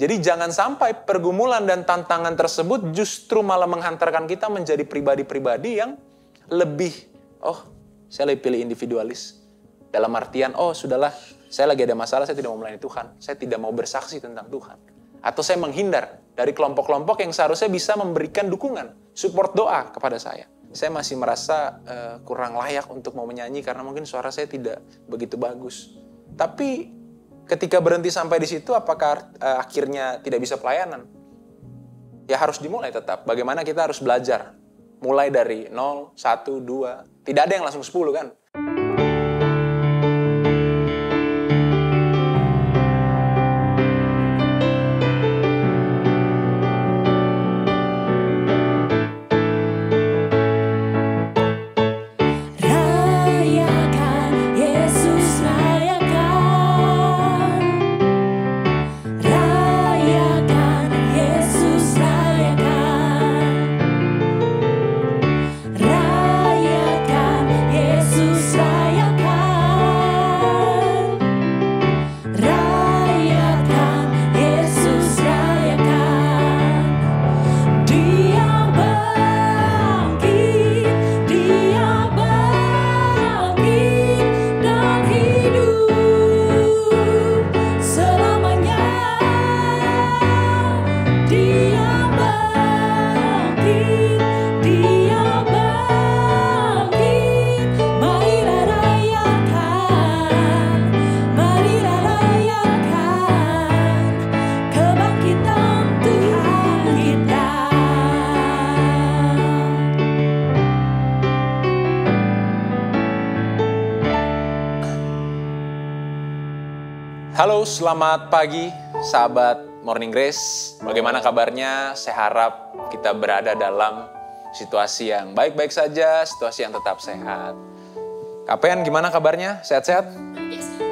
Jadi jangan sampai pergumulan dan tantangan tersebut justru malah menghantarkan kita menjadi pribadi-pribadi yang lebih, saya lebih pilih individualis. Dalam artian, sudahlah, saya lagi ada masalah, saya tidak mau melayani Tuhan. Saya tidak mau bersaksi tentang Tuhan. Atau saya menghindar dari kelompok-kelompok yang seharusnya bisa memberikan dukungan, support doa kepada saya. Saya masih merasa kurang layak untuk mau menyanyi karena mungkin suara saya tidak begitu bagus. Tapi ketika berhenti sampai di situ, apakah akhirnya tidak bisa pelayanan? Ya harus dimulai tetap. Bagaimana kita harus belajar. Mulai dari 0, 1, 2. Tidak ada yang langsung 10 kan? Halo, selamat pagi sahabat Morning Grace. Bagaimana kabarnya? Saya harap kita berada dalam situasi yang baik-baik saja, situasi yang tetap sehat. Kapen, gimana kabarnya? Sehat-sehat?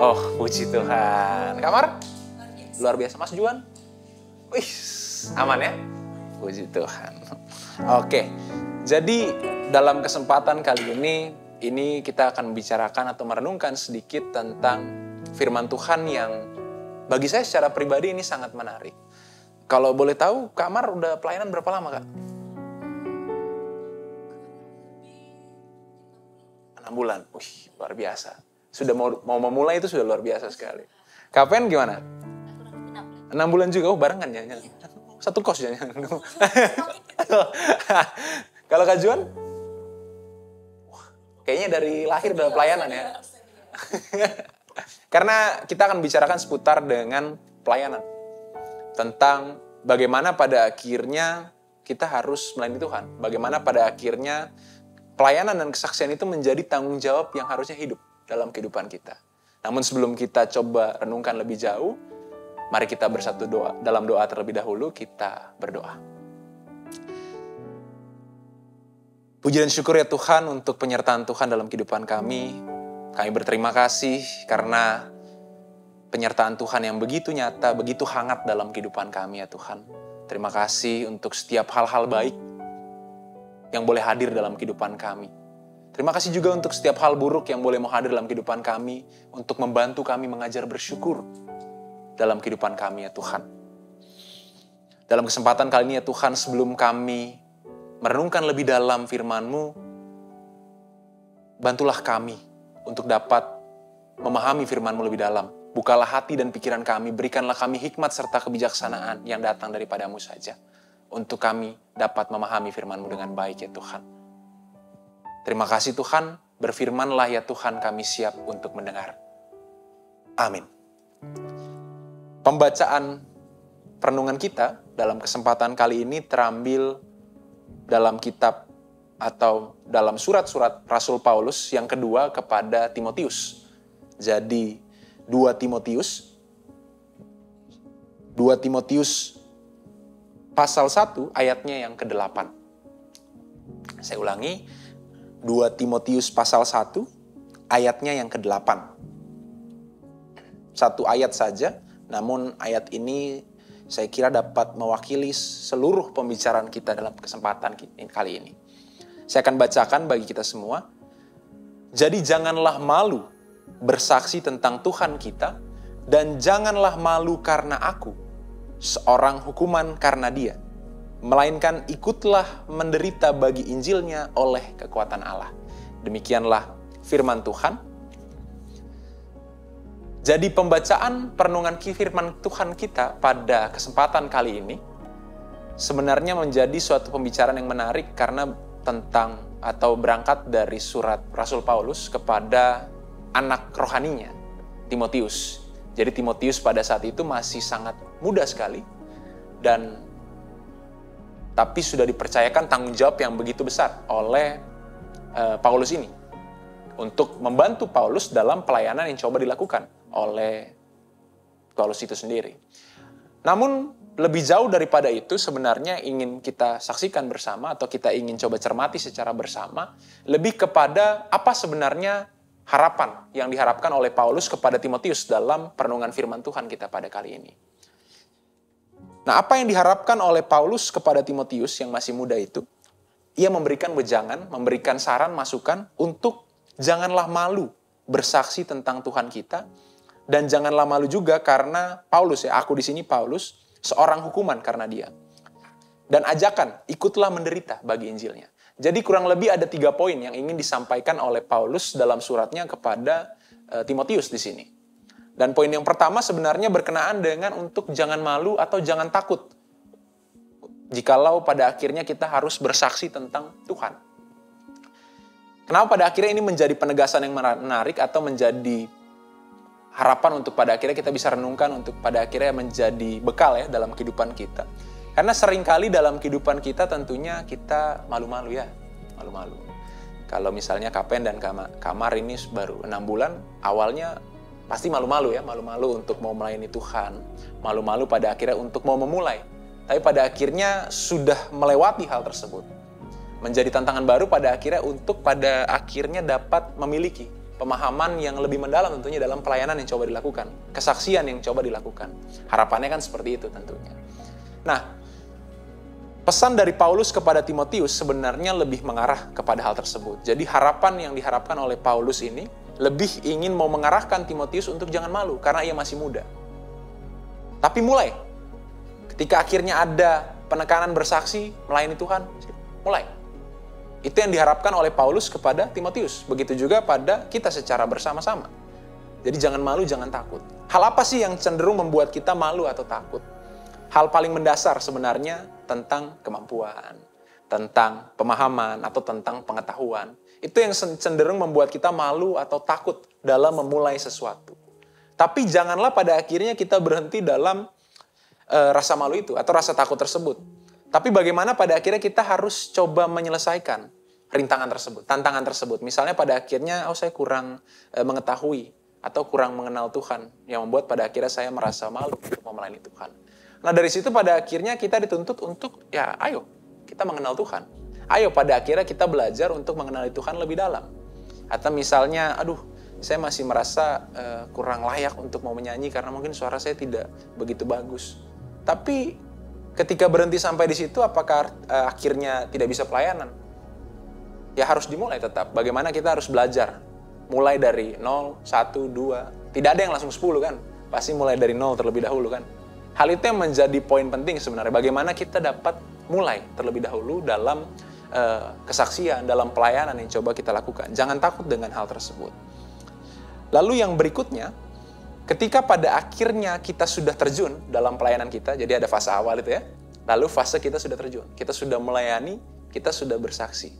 Oh, puji Tuhan. Kamar? Luar biasa. Mas Juan? Wih, aman ya? Puji Tuhan. Oke, jadi dalam kesempatan kali ini kita akan membicarakan atau merenungkan sedikit tentang firman Tuhan yang bagi saya secara pribadi ini sangat menarik. Kalau boleh tahu, Kak Amar udah pelayanan berapa lama, Kak? 6 bulan. Wih, luar biasa. Sudah mau memulai itu sudah luar biasa sekali. Kak Pen gimana? 6 bulan juga, barengan ya. Satu kos ya. Kalau Kak Juan? Kayaknya dari lahir udah pelayanan ya. Karena kita akan bicarakan seputar dengan pelayanan. Tentang bagaimana pada akhirnya kita harus melayani Tuhan. Bagaimana pada akhirnya pelayanan dan kesaksian itu menjadi tanggung jawab yang harusnya hidup dalam kehidupan kita. Namun sebelum kita coba renungkan lebih jauh, mari kita bersatu doa. Dalam doa terlebih dahulu kita berdoa. Puji dan syukur ya Tuhan untuk penyertaan Tuhan dalam kehidupan kami. Kami berterima kasih karena penyertaan Tuhan yang begitu nyata, begitu hangat dalam kehidupan kami ya Tuhan. Terima kasih untuk setiap hal-hal baik yang boleh hadir dalam kehidupan kami. Terima kasih juga untuk setiap hal buruk yang boleh mau hadir dalam kehidupan kami, untuk membantu kami mengajar bersyukur dalam kehidupan kami ya Tuhan. Dalam kesempatan kali ini ya Tuhan, sebelum kami merenungkan lebih dalam firman-Mu, bantulah kami untuk dapat memahami firman-Mu lebih dalam. Bukalah hati dan pikiran kami, berikanlah kami hikmat serta kebijaksanaan yang datang daripada-Mu saja. Untuk kami dapat memahami firman-Mu dengan baik ya Tuhan. Terima kasih Tuhan, berfirmanlah ya Tuhan, kami siap untuk mendengar. Amin. Pembacaan perenungan kita dalam kesempatan kali ini terambil dalam kitab atau dalam surat-surat Rasul Paulus yang kedua kepada Timotius. Jadi 2 Timotius pasal 1 ayatnya yang ke-8. Saya ulangi, 2 Timotius pasal 1 ayatnya yang ke-8. Satu ayat saja, namun ayat ini saya kira dapat mewakili seluruh pembicaraan kita dalam kesempatan kali ini. Saya akan bacakan bagi kita semua. Jadi janganlah malu bersaksi tentang Tuhan kita, dan janganlah malu karena aku, seorang hukuman karena dia, melainkan ikutlah menderita bagi Injilnya oleh kekuatan Allah. Demikianlah firman Tuhan. Jadi pembacaan perenungan firman Tuhan kita pada kesempatan kali ini sebenarnya menjadi suatu pembicaraan yang menarik karena tentang atau berangkat dari surat Rasul Paulus kepada anak rohaninya, Timotius. Jadi Timotius pada saat itu masih sangat muda sekali tapi sudah dipercayakan tanggung jawab yang begitu besar oleh Paulus ini untuk membantu Paulus dalam pelayanan yang coba dilakukan oleh Paulus itu sendiri. Namun lebih jauh daripada itu sebenarnya ingin kita saksikan bersama atau kita ingin coba cermati secara bersama lebih kepada apa sebenarnya harapan yang diharapkan oleh Paulus kepada Timotius dalam perenungan firman Tuhan kita pada kali ini. Nah, apa yang diharapkan oleh Paulus kepada Timotius yang masih muda itu? Ia memberikan wejangan, memberikan saran, masukan untuk janganlah malu bersaksi tentang Tuhan kita dan janganlah malu juga karena Paulus, aku di sini Paulus, seorang hukuman karena dia. Dan ajakan, ikutlah menderita bagi Injilnya. Jadi kurang lebih ada 3 poin yang ingin disampaikan oleh Paulus dalam suratnya kepada Timotius di sini. Dan poin yang pertama sebenarnya berkenaan dengan untuk jangan malu atau jangan takut jikalau pada akhirnya kita harus bersaksi tentang Tuhan. Kenapa pada akhirnya ini menjadi penegasan yang menarik atau menjadi harapan untuk pada akhirnya kita bisa renungkan untuk pada akhirnya menjadi bekal ya dalam kehidupan kita. Karena seringkali dalam kehidupan kita tentunya kita malu-malu ya, malu-malu. Kalau misalnya Kapen dan Kamar ini baru 6 bulan, awalnya pasti malu-malu ya, malu-malu untuk mau melayani Tuhan, malu-malu pada akhirnya untuk mau memulai. Tapi pada akhirnya sudah melewati hal tersebut. Menjadi tantangan baru pada akhirnya untuk pada akhirnya dapat memiliki pemahaman yang lebih mendalam tentunya dalam pelayanan yang coba dilakukan, kesaksian yang coba dilakukan. Harapannya kan seperti itu tentunya. Nah, pesan dari Paulus kepada Timotius sebenarnya lebih mengarah kepada hal tersebut. Jadi harapan yang diharapkan oleh Paulus ini lebih ingin mau mengarahkan Timotius untuk jangan malu karena ia masih muda. Tapi mulai. Ketika akhirnya ada penekanan bersaksi, melayani Tuhan, mulai. Itu yang diharapkan oleh Paulus kepada Timotius. Begitu juga pada kita secara bersama-sama. Jadi jangan malu, jangan takut. Hal apa sih yang cenderung membuat kita malu atau takut? Hal paling mendasar sebenarnya tentang kemampuan, tentang pemahaman, atau tentang pengetahuan. Itu yang cenderung membuat kita malu atau takut dalam memulai sesuatu. Tapi janganlah pada akhirnya kita berhenti dalam rasa malu itu atau rasa takut tersebut. Tapi bagaimana pada akhirnya kita harus coba menyelesaikan rintangan tersebut, tantangan tersebut. Misalnya pada akhirnya, saya kurang mengetahui atau kurang mengenal Tuhan, yang membuat pada akhirnya saya merasa malu untuk melayani Tuhan. Nah dari situ pada akhirnya kita dituntut untuk, ayo kita mengenal Tuhan. Ayo pada akhirnya kita belajar untuk mengenali Tuhan lebih dalam. Atau misalnya, saya masih merasa kurang layak untuk mau menyanyi karena mungkin suara saya tidak begitu bagus. Tapi ketika berhenti sampai di situ, apakah akhirnya tidak bisa pelayanan? Ya harus dimulai tetap. Bagaimana kita harus belajar. Mulai dari 0, 1, 2. Tidak ada yang langsung 10 kan. Pasti mulai dari 0 terlebih dahulu kan. Hal itu yang menjadi poin penting sebenarnya. Bagaimana kita dapat mulai terlebih dahulu dalam kesaksian, dalam pelayanan yang coba kita lakukan. Jangan takut dengan hal tersebut. Lalu yang berikutnya, ketika pada akhirnya kita sudah terjun dalam pelayanan kita, jadi ada fase awal itu ya, lalu fase kita sudah terjun, kita sudah melayani, kita sudah bersaksi.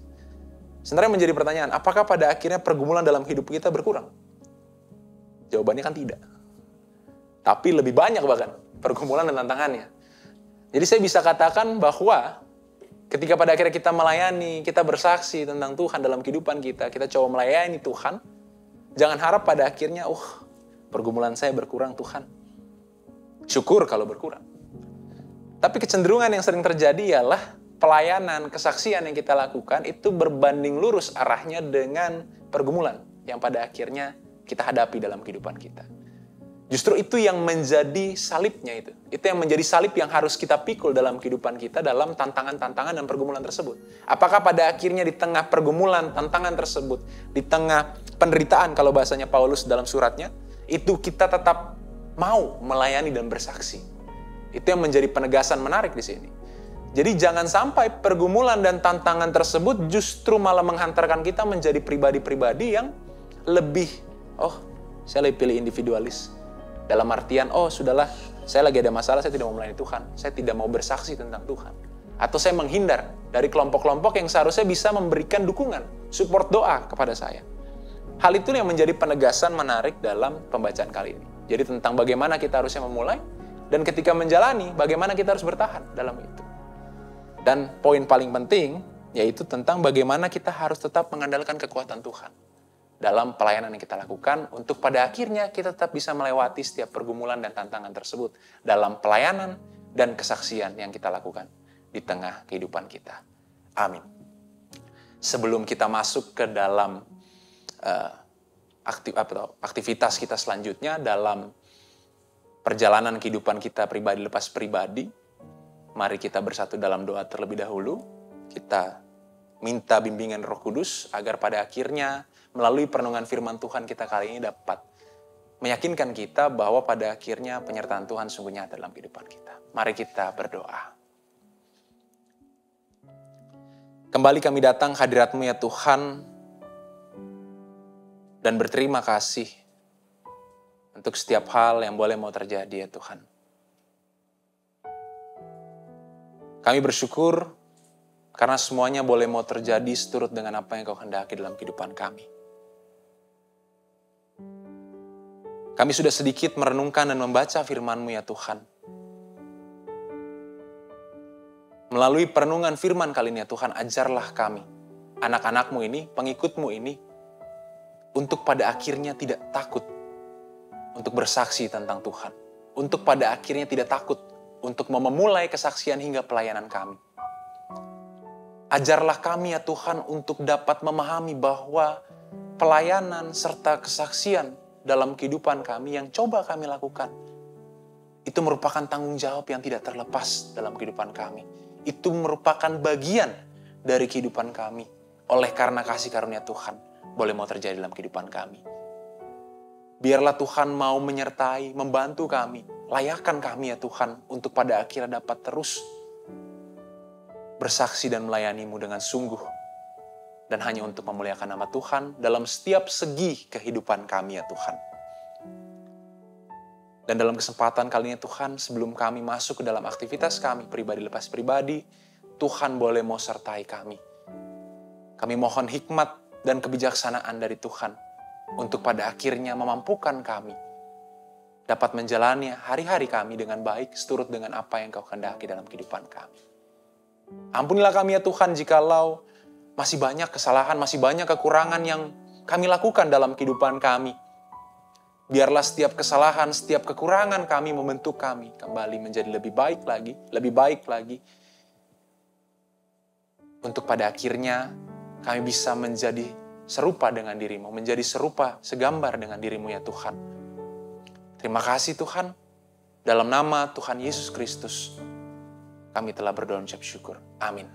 Sebenarnya menjadi pertanyaan, apakah pada akhirnya pergumulan dalam hidup kita berkurang? Jawabannya kan tidak. Tapi lebih banyak bahkan pergumulan dan tantangannya. Jadi saya bisa katakan bahwa ketika pada akhirnya kita melayani, kita bersaksi tentang Tuhan dalam kehidupan kita, kita coba melayani Tuhan, jangan harap pada akhirnya, pergumulan saya berkurang Tuhan. Syukur kalau berkurang. Tapi kecenderungan yang sering terjadi ialah pelayanan, kesaksian yang kita lakukan itu berbanding lurus arahnya dengan pergumulan yang pada akhirnya kita hadapi dalam kehidupan kita. Justru itu yang menjadi salibnya itu. Itu yang menjadi salib yang harus kita pikul dalam kehidupan kita dalam tantangan-tantangan dan pergumulan tersebut. Apakah pada akhirnya di tengah pergumulan, tantangan tersebut, di tengah penderitaan kalau bahasanya Paulus dalam suratnya, itu kita tetap mau melayani dan bersaksi. Itu yang menjadi penegasan menarik di sini. Jadi jangan sampai pergumulan dan tantangan tersebut justru malah menghantarkan kita menjadi pribadi-pribadi yang lebih, saya lebih pilih individualis. Dalam artian, sudahlah, saya lagi ada masalah, saya tidak mau melayani Tuhan. Saya tidak mau bersaksi tentang Tuhan. Atau saya menghindar dari kelompok-kelompok yang seharusnya bisa memberikan dukungan, support doa kepada saya. Hal itu yang menjadi penegasan menarik dalam pembacaan kali ini. Jadi tentang bagaimana kita harusnya memulai, dan ketika menjalani, bagaimana kita harus bertahan dalam itu. Dan poin paling penting, yaitu tentang bagaimana kita harus tetap mengandalkan kekuatan Tuhan dalam pelayanan yang kita lakukan, untuk pada akhirnya kita tetap bisa melewati setiap pergumulan dan tantangan tersebut dalam pelayanan dan kesaksian yang kita lakukan di tengah kehidupan kita. Amin. Sebelum kita masuk ke dalam aktivitas kita selanjutnya dalam perjalanan kehidupan kita pribadi lepas pribadi, mari kita bersatu dalam doa terlebih dahulu. Kita minta bimbingan Roh Kudus agar pada akhirnya melalui perenungan firman Tuhan kita kali ini dapat meyakinkan kita bahwa pada akhirnya penyertaan Tuhan sungguh nyata dalam kehidupan kita. Mari kita berdoa. Kembali kami datang hadirat-Mu ya Tuhan, dan berterima kasih untuk setiap hal yang boleh mau terjadi ya Tuhan. Kami bersyukur karena semuanya boleh mau terjadi seturut dengan apa yang Kau kehendaki dalam kehidupan kami. Kami sudah sedikit merenungkan dan membaca firman-Mu ya Tuhan. Melalui perenungan firman kali ini ya Tuhan, ajarlah kami, anak-anak-Mu ini, pengikut-Mu ini, untuk pada akhirnya tidak takut untuk bersaksi tentang Tuhan. Untuk pada akhirnya tidak takut untuk memulai kesaksian hingga pelayanan kami. Ajarlah kami ya Tuhan untuk dapat memahami bahwa pelayanan serta kesaksian dalam kehidupan kami yang coba kami lakukan, itu merupakan tanggung jawab yang tidak terlepas dalam kehidupan kami. Itu merupakan bagian dari kehidupan kami. Oleh karena kasih karunia Tuhan, boleh mau terjadi dalam kehidupan kami. Biarlah Tuhan mau menyertai, membantu kami, layakkan kami ya Tuhan, untuk pada akhirnya dapat terus bersaksi dan melayani-Mu dengan sungguh, dan hanya untuk memuliakan nama Tuhan dalam setiap segi kehidupan kami ya Tuhan. Dan dalam kesempatan kali ini Tuhan, sebelum kami masuk ke dalam aktivitas kami pribadi lepas pribadi, Tuhan boleh mau sertai kami. Kami mohon hikmat dan kebijaksanaan dari Tuhan untuk pada akhirnya memampukan kami dapat menjalani hari-hari kami dengan baik seturut dengan apa yang Kau kehendaki dalam kehidupan kami. Ampunilah kami ya Tuhan jikalau masih banyak kesalahan, masih banyak kekurangan yang kami lakukan dalam kehidupan kami. Biarlah setiap kesalahan, setiap kekurangan kami membentuk kami kembali menjadi lebih baik lagi, untuk pada akhirnya kami bisa menjadi serupa dengan diri-Mu, menjadi serupa, segambar dengan diri-Mu ya Tuhan. Terima kasih Tuhan, dalam nama Tuhan Yesus Kristus, kami telah berdoa dan ucap syukur. Amin.